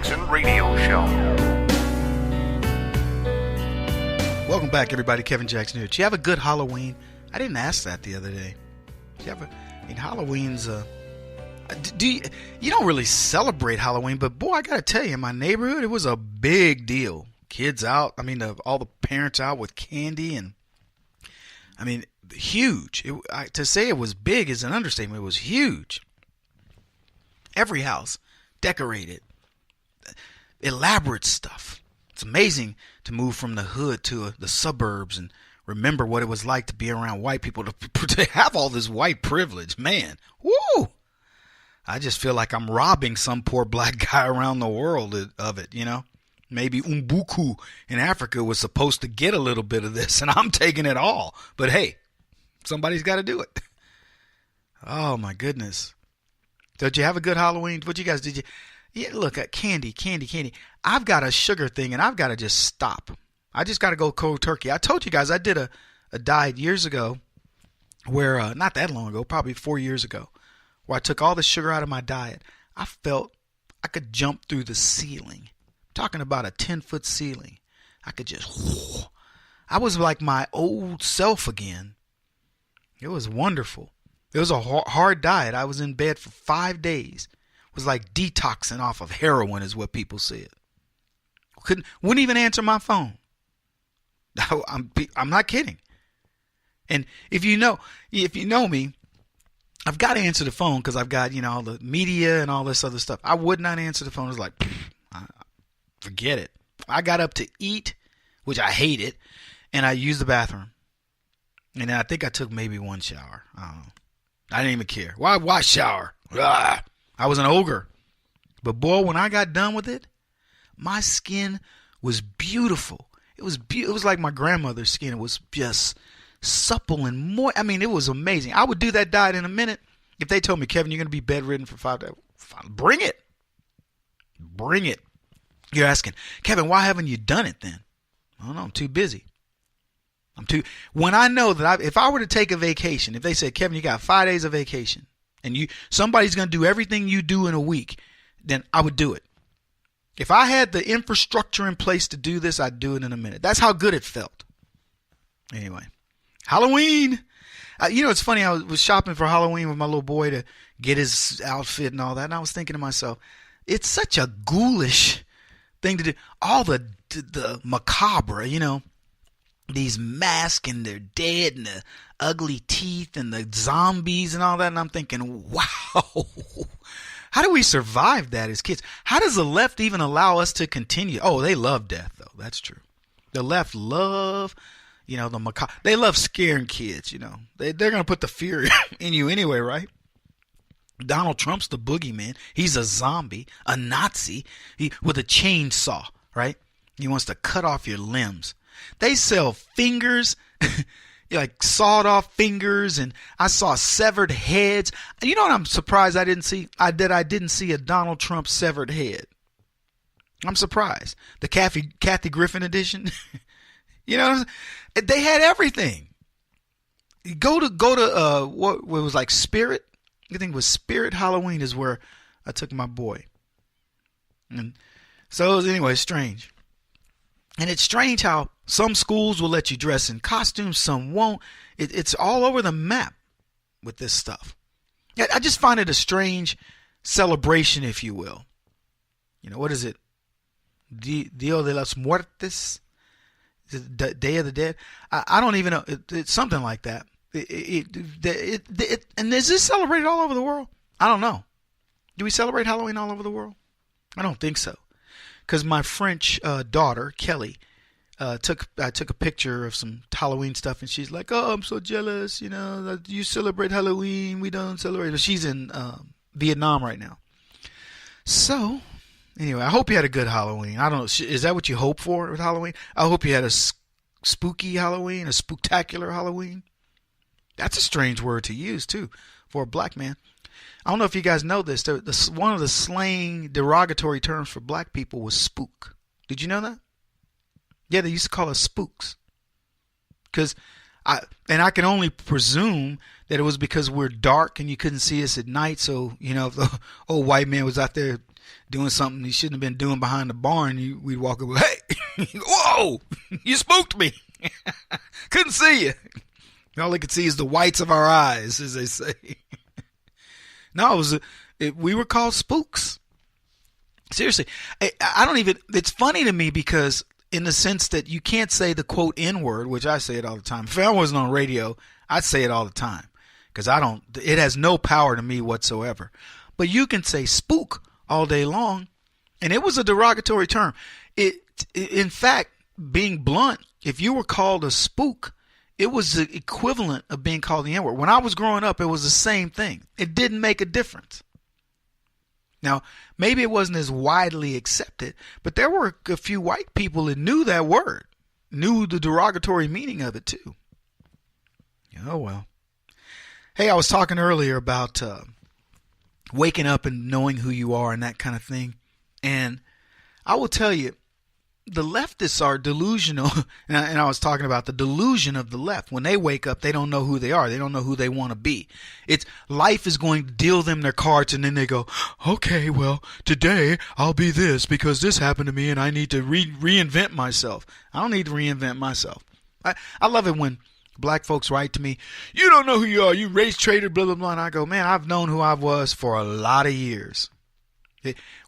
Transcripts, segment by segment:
Jackson Radio Show. Welcome back, everybody. Kevin Jackson here. Did you have a good Halloween? I didn't ask that the other day. Did you have Halloween's you don't really celebrate Halloween, but boy, I gotta tell you, in my neighborhood, it was a big deal. Kids out. All the parents out with candy, and huge. To say it was big is an understatement. It was huge. Every house decorated, elaborate stuff. It's amazing to move from the hood to the suburbs and remember what it was like to be around white people, to have all this white privilege. Man, woo! I just feel like I'm robbing some poor black guy around the world of it, you know? Maybe Umbuku in Africa was supposed to get a little bit of this, and I'm taking it all. But hey, somebody's got to do it. Oh, my goodness. Did you have a good Halloween? What you guys did? Yeah, look at candy. I've got a sugar thing, and I've got to just stop. I just got to go cold turkey. I told you guys I did a diet years ago where, not that long ago, probably 4 years ago, where I took all the sugar out of my diet. I felt I could jump through the ceiling. I'm talking about a 10-foot ceiling. I could just, I was like my old self again. It was wonderful. It was a hard diet. I was in bed for 5 days. It was like detoxing off of heroin is what people said. Wouldn't even answer my phone. I'm not kidding. And if you know me, I've got to answer the phone because I've got, all the media and all this other stuff. I would not answer the phone. It's like, forget it. I got up to eat, which I hated, and I used the bathroom. And then I think I took maybe one shower. I don't know. I didn't even care. Why shower? I was an ogre. But boy, when I got done with it, my skin was beautiful. It was like my grandmother's skin. It was just supple and more. It was amazing. I would do that diet in a minute. If they told me, Kevin, you're going to be bedridden for 5 days, bring it. Bring it. You're asking, Kevin, why haven't you done it then? I don't know. I'm too busy. When I know that if I were to take a vacation, if they said, Kevin, you got 5 days of vacation and somebody's going to do everything you do in a week, then I would do it. If I had the infrastructure in place to do this, I'd do it in a minute. That's how good it felt. Anyway, Halloween. It's funny. I was shopping for Halloween with my little boy to get his outfit and all that. And I was thinking to myself, it's such a ghoulish thing to do. All the macabre, these masks and they're dead and the ugly teeth and the zombies and all that. And I'm thinking, wow, how do we survive that as kids? How does the left even allow us to continue? Oh, they love death, though. That's true. The left love, the macabre. They love scaring kids, They're going to put the fear in you anyway, right? Donald Trump's the boogeyman. He's a zombie, a Nazi with a chainsaw, right? He wants to cut off your limbs. They sell fingers, like sawed off fingers, and I saw severed heads. You know what I'm surprised I didn't see? I didn't see a Donald Trump severed head. I'm surprised. The Kathy Griffin edition. They had everything. Go to what was like Spirit. I think it was Spirit Halloween is where I took my boy. And so it was, anyway, strange. And it's strange how some schools will let you dress in costumes, some won't. It's all over the map with this stuff. I just find it a strange celebration, if you will. What is it? Dia de los Muertos? The Day of the Dead? I don't even know. It's something like that. And is this celebrated all over the world? I don't know. Do we celebrate Halloween all over the world? I don't think so. Because my French daughter, Kelly, I took a picture of some Halloween stuff, and she's like, oh, I'm so jealous, that you celebrate Halloween. We don't celebrate. But she's in Vietnam right now. So, anyway, I hope you had a good Halloween. I don't know. Is that what you hope for with Halloween? I hope you had a spooky Halloween, a spooktacular Halloween. That's a strange word to use, too, for a black man. I don't know if you guys know this. One of the slang derogatory terms for black people was spook. Did you know that? Yeah, they used to call us spooks. I can only presume that it was because we're dark and you couldn't see us at night. So, if the old white man was out there doing something he shouldn't have been doing behind the barn, we'd walk up, hey, whoa, you spooked me. Couldn't see you. All they could see is the whites of our eyes, as they say. No, we were called spooks. Seriously, I don't even, it's funny to me because in the sense that you can't say the quote N-word, which I say it all the time. If I wasn't on radio, I'd say it all the time because it has no power to me whatsoever. But you can say spook all day long, and it was a derogatory term. In fact, being blunt, if you were called a spook, it was the equivalent of being called the N-word. When I was growing up, it was the same thing. It didn't make a difference. Now, maybe it wasn't as widely accepted, but there were a few white people that knew that word, knew the derogatory meaning of it too. Oh, well. Hey, I was talking earlier about waking up and knowing who you are and that kind of thing. And I will tell you, the leftists are delusional, and I was talking about the delusion of the left. When they wake up, they don't know who they are. They don't know who they want to be. It's life is going to deal them their cards, and then they go, okay, well, today I'll be this because this happened to me, and I need to reinvent myself. I don't need to reinvent myself. I love it when black folks write to me, you don't know who you are, you race trader, blah, blah, blah. And I go, man, I've known who I was for a lot of years.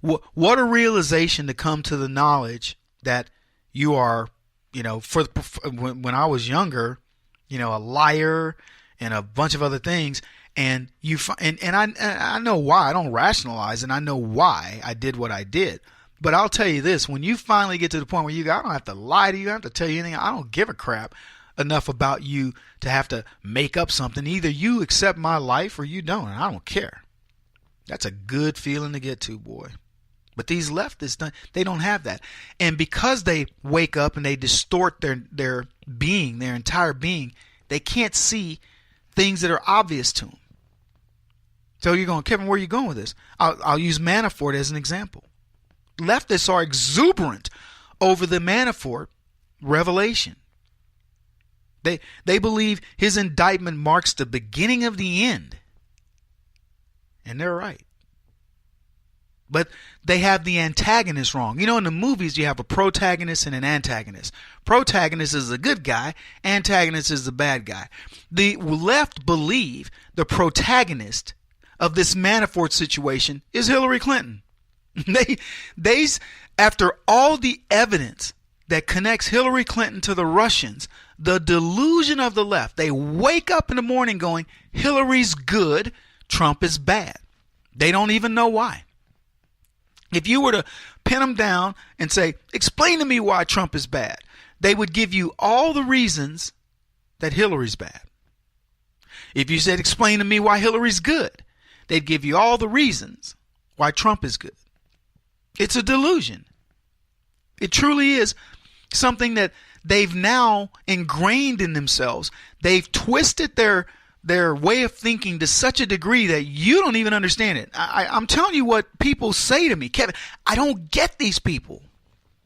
What a realization to come to the knowledge that you are, when I was younger, a liar and a bunch of other things, and I know why. I don't rationalize, and I know why I did what I did. But I'll tell you this: when you finally get to the point where I don't have to lie to you, I don't have to tell you anything. I don't give a crap enough about you to have to make up something. Either you accept my life or you don't, and I don't care. That's a good feeling to get to, boy. But these leftists, they don't have that. And because they wake up and they distort their being, their entire being, they can't see things that are obvious to them. So you're going, Kevin, where are you going with this? I'll use Manafort as an example. Leftists are exuberant over the Manafort revelation. They believe his indictment marks the beginning of the end. And they're right. But they have the antagonist wrong. In the movies, you have a protagonist and an antagonist. Protagonist is the good guy. Antagonist is the bad guy. The left believe the protagonist of this Manafort situation is Hillary Clinton. They, after all the evidence that connects Hillary Clinton to the Russians, the delusion of the left, they wake up in the morning going, Hillary's good, Trump is bad. They don't even know why. If you were to pin them down and say, explain to me why Trump is bad, they would give you all the reasons that Hillary's bad. If you said, explain to me why Hillary's good, they'd give you all the reasons why Trump is good. It's a delusion. It truly is something that they've now ingrained in themselves. They've twisted their way of thinking to such a degree that you don't even understand it. I'm telling you what people say to me, Kevin, I don't get these people.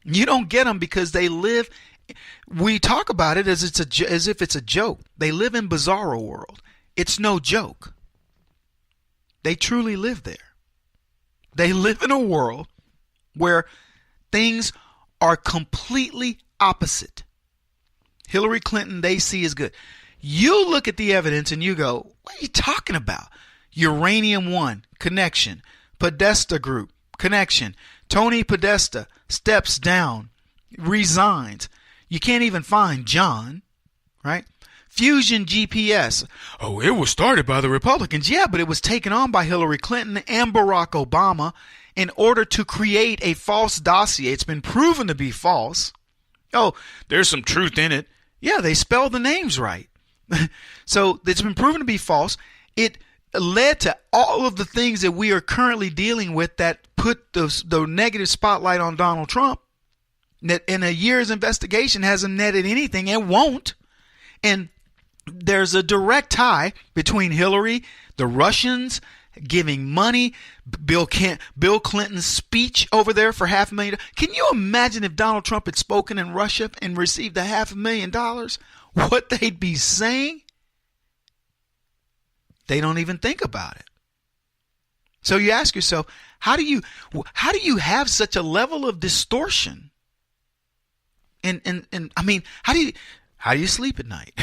You don't get them because they live, we talk about it as if it's a joke. They live in bizarro world. It's no joke. They truly live there. They live in a world where things are completely opposite. Hillary Clinton, they see as good. You look at the evidence and you go, what are you talking about? Uranium One, connection. Podesta Group, connection. Tony Podesta steps down, resigns. You can't even find John, right? Fusion GPS. Oh, it was started by the Republicans. Yeah, but it was taken on by Hillary Clinton and Barack Obama in order to create a false dossier. It's been proven to be false. Oh, there's some truth in it. Yeah, they spelled the names right. So it's been proven to be false. It led to all of the things that we are currently dealing with that put the negative spotlight on Donald Trump. That in a year's investigation hasn't netted anything and won't. And there's a direct tie between Hillary, the Russians giving money, Bill Clinton's speech over there for $500,000. Can you imagine if Donald Trump had spoken in Russia and received $500,000? What they'd be saying? They don't even think about it. So you ask yourself, how do you have such a level of distortion? And I mean, how do you sleep at night?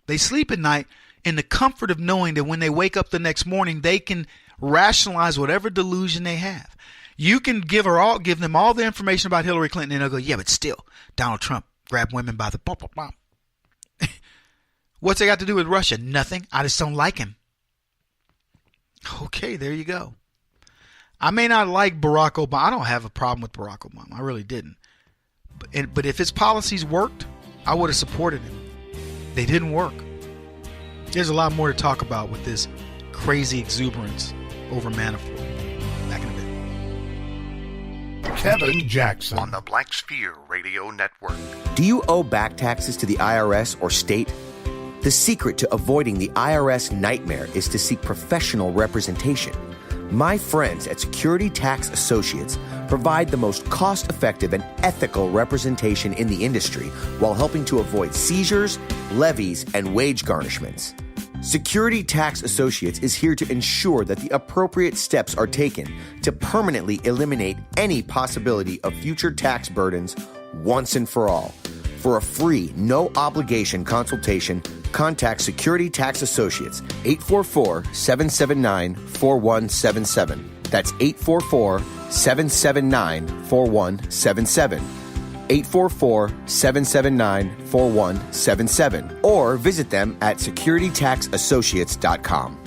They sleep at night in the comfort of knowing that when they wake up the next morning, they can rationalize whatever delusion they have. You can give them all the information about Hillary Clinton, and they'll go, yeah, but still, Donald Trump grabbed women by the blah, blah, blah. What's it got to do with Russia? Nothing. I just don't like him. Okay, there you go. I may not like Barack Obama. I don't have a problem with Barack Obama. I really didn't. But if his policies worked, I would have supported him. They didn't work. There's a lot more to talk about with this crazy exuberance over Manafort. Back in a bit. Kevin Jackson on the Black Sphere Radio Network. Do you owe back taxes to the IRS or state? The secret to avoiding the IRS nightmare is to seek professional representation. My friends at Security Tax Associates provide the most cost-effective and ethical representation in the industry while helping to avoid seizures, levies, and wage garnishments. Security Tax Associates is here to ensure that the appropriate steps are taken to permanently eliminate any possibility of future tax burdens once and for all. For a free, no-obligation consultation, contact Security Tax Associates, 844-779-4177. That's 844-779-4177. 844-779-4177. Or visit them at securitytaxassociates.com.